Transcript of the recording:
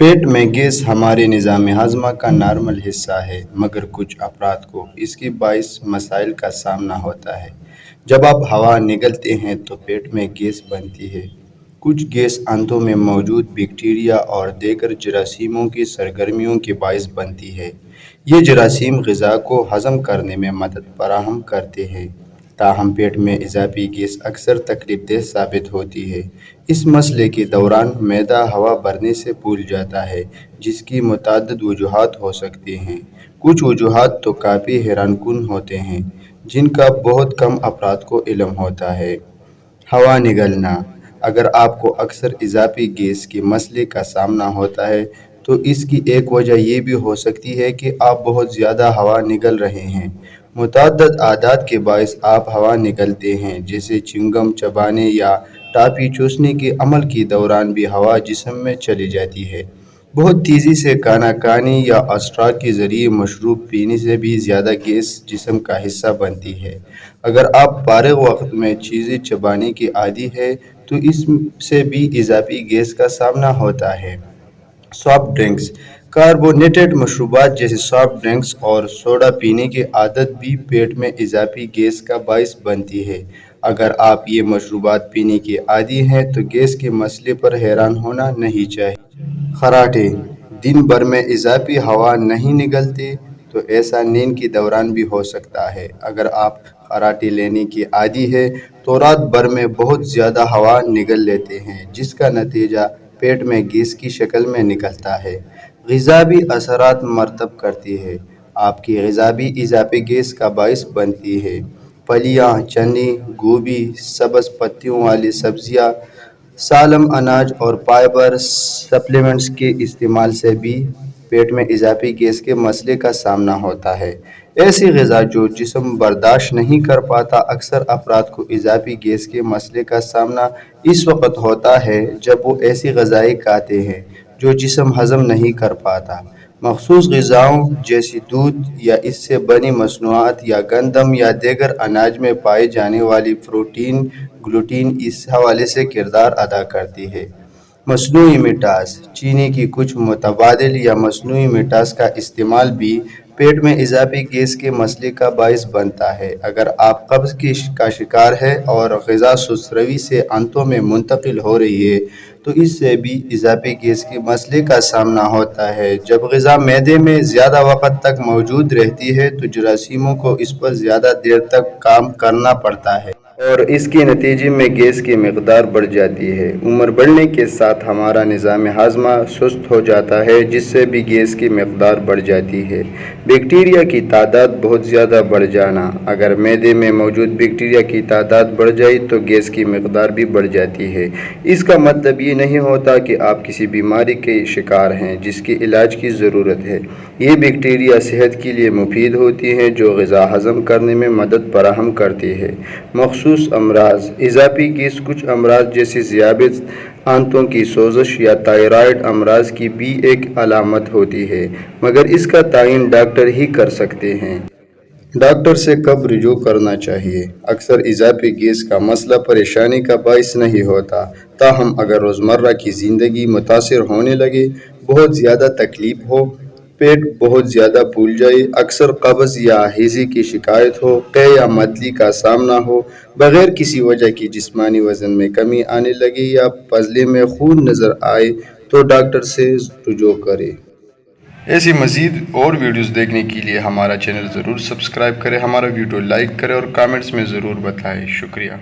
पेट में गैस हमारे निज़ाम हाज़मा का नॉर्मल हिस्सा है, मगर कुछ अफराद को इसके बाइस मसाइल का सामना होता है। जब आप हवा निगलते हैं तो पेट में गैस बनती है। कुछ गैस आंतों में मौजूद बैक्टीरिया और दीगर जरासीमों की सरगर्मियों के बाइस बनती है। ये जरासीम ग़िज़ा को हज़म करने में मदद फराहम करते हैं। ताहम पेट में इजाफी गैस अक्सर तकलीफ देह साबित होती है। इस मसले के दौरान मैदा हवा भरने से फूल जाता है, जिसकी मुतअद्दिद वजूहात हो सकती हैं। कुछ वजूहात तो काफ़ी हैरानकुन होते हैं, जिनका बहुत कम अफराद को इल्म होता है। हवा निगलना। अगर आपको अक्सर इजाफी गैस के मसले का सामना होता है, तो इसकी एक वजह यह भी हो सकती है कि आप बहुत ज़्यादा हवा निगल रहे हैं। मुतअद्दिद आदात के बायस आप हवा निगलते हैं, जैसे च्युइंगम चबाने या टॉफ़ी चूसने के अमल के दौरान भी हवा जिस्म में चली जाती है। बहुत तेज़ी से खाना खाने या अशराब के ज़रिए मशरूब पीने से भी ज़्यादा गैस जिस्म का हिस्सा बनती है। अगर आप फारिग वक्त में चीज़ें चबाने के आदी है, तो इससे भी इजाफी गैस का सामना होता है। Soft drinks. कार्बोनेटेड मशरूबात जैसे सॉफ्ट ड्रिंक्स और सोडा पीने की आदत भी पेट में इजाफी गैस का बाइस बनती है। अगर आप ये मशरूबात पीने के आदी हैं तो गैस के मसले पर हैरान होना नहीं चाहिए। खर्राटे। दिन भर में इजाफी हवा नहीं निकलती तो ऐसा नींद के दौरान भी हो सकता है। अगर आप खर्राटे लेने के आदी है तो रात भर में बहुत ज़्यादा हवा निगल लेते हैं, जिसका नतीजा पेट में गैस की शक्ल में निकलता है। ग़िज़ावी असरात मरतब करती है। आपकी ग़िज़ा भी इजाफी गैस का बाइस बनती है। फलियाँ, चने, गोभी, सब्ज़ पत्तियों वाली सब्ज़ियाँ, सालम अनाज और फाइबर सप्लीमेंट्स के इस्तेमाल से भी पेट में इजाफी गैस के मसले का सामना होता है। ऐसी ग़िज़ा जो जिस्म बर्दाश्त नहीं कर पाता। अक्सर अफराद को इजाफी गैस के मसले का सामना इस वक्त होता है जब वो ऐसी ग़िज़ाएँ खाते हैं जो जिस्म हज़म नहीं कर पाता। मखसूस ग़िज़ाओं जैसे दूध या इससे बनी मसनूआत या गंदम या दीगर अनाज में पाए जाने वाली प्रोटीन, ग्लूटीन इस हवाले से किरदार अदा करती है। मसनूई मिठास। चीनी की कुछ मुतबादिल या मसनूई मिठास का इस्तेमाल भी पेट में इजाफी गैस के मसले का बाइस बनता है। अगर आप कब्ज़ का शिकार है और ग़िज़ा सुस्त-रवी से आंतों में मुंतकिल हो रही है, तो इससे भी इजाफी गैस के मसले का सामना होता है। जब ग़िज़ा मैदे में ज़्यादा वक्त तक मौजूद रहती है तो जरासीमों को इस पर ज़्यादा देर तक काम करना पड़ता है और इसके नतीजे में गैस की मिक़दार बढ़ जाती है। उम्र बढ़ने के साथ हमारा निज़ाम हाज़मा सुस्त हो जाता है, जिससे भी गैस की मिक़दार बढ़ जाती है। बैक्टीरिया की तादाद बहुत ज़्यादा बढ़ जाना। अगर मैदे में मौजूद बैक्टीरिया की तादाद बढ़ जाए तो गैस की मिक़दार भी बढ़ जाती है। इसका मतलब ये नहीं होता कि आप किसी बीमारी के शिकार हैं जिसके इलाज की ज़रूरत है। ये बैक्टीरिया सेहत के लिए मुफीद होती हैं, जो ग़िज़ा हज़म करने में मदद फराहम करती है। मखसूस अमराज़। इजाफी गैस कुछ अमराज़ जैसे ज़ियादत, आंतों की सोजश या थायराइड अमराज़ की भी एक अलामत होती है, मगर इसका तयन डॉक्टर ही कर सकते हैं। डॉक्टर से कब रुजू करना चाहिए? अक्सर इजाफी गैस का मसला परेशानी का बाइस नहीं होता, ताहम अगर रोज़मर्रा की ज़िंदगी मुतासिर होने लगे, बहुत ज़्यादा तकलीफ हो, पेट बहुत ज़्यादा फूल जाए, अक्सर कब्ज़ या हैज़े की शिकायत हो, क़े या मतली का सामना हो, बग़ैर किसी वजह की जिस्मानी वज़न में कमी आने लगे या फजले में खून नज़र आए, तो डॉक्टर से रुजू करें। ऐसी मज़ीद और वीडियोज़ देखने के लिए हमारा चैनल ज़रूर सब्सक्राइब करें, हमारा वीडियो लाइक करें और कमेंट्स में ज़रूर बताएं। शुक्रिया।